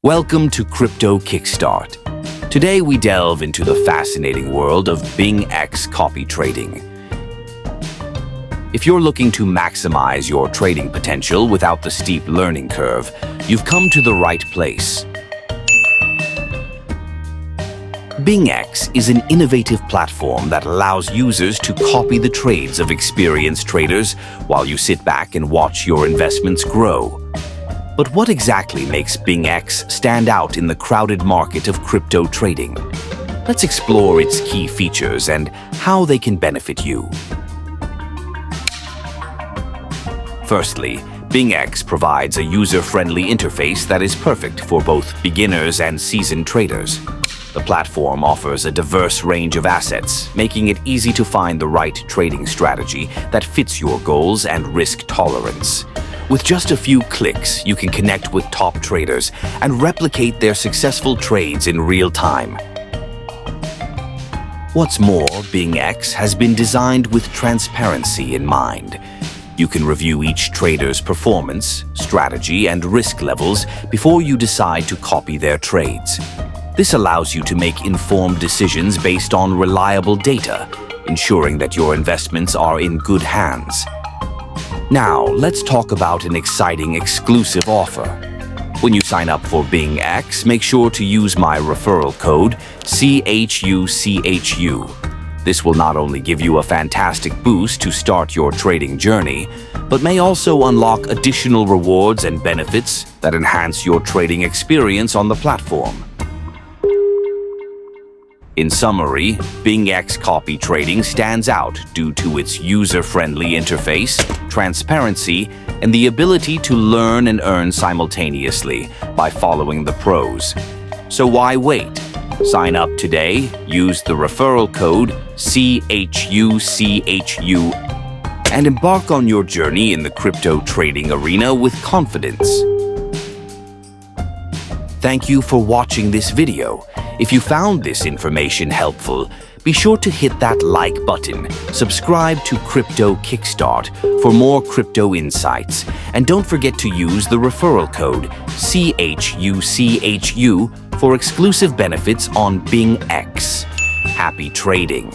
Welcome to Crypto Kickstart. Today we delve into the fascinating world of BingX copy trading. If you're looking to maximize your trading potential without the steep learning curve, you've come to the right place. BingX is an innovative platform that allows users to copy the trades of experienced traders while you sit back and watch your investments grow. But what exactly makes BingX stand out in the crowded market of crypto trading? Let's explore its key features and how they can benefit you. Firstly, BingX provides a user-friendly interface that is perfect for both beginners and seasoned traders. The platform offers a diverse range of assets, making it easy to find the right trading strategy that fits your goals and risk tolerance. With just a few clicks, you can connect with top traders and replicate their successful trades in real time. What's more, BingX has been designed with transparency in mind. You can review each trader's performance, strategy, and risk levels before you decide to copy their trades. This allows you to make informed decisions based on reliable data, ensuring that your investments are in good hands. Now, let's talk about an exciting exclusive offer. When you sign up for BingX, make sure to use my referral code CHUCHU. This will not only give you a fantastic boost to start your trading journey, but may also unlock additional rewards and benefits that enhance your trading experience on the platform. In summary, BingX copy trading stands out due to its user-friendly interface, transparency, and the ability to learn and earn simultaneously by following the pros. So why wait? Sign up today, use the referral code CHUCHU, and embark on your journey in the crypto trading arena with confidence. Thank you for watching this video. If you found this information helpful, be sure to hit that like button, subscribe to Crypto Kickstart for more crypto insights, and don't forget to use the referral code CHUCHU for exclusive benefits on BingX. Happy trading!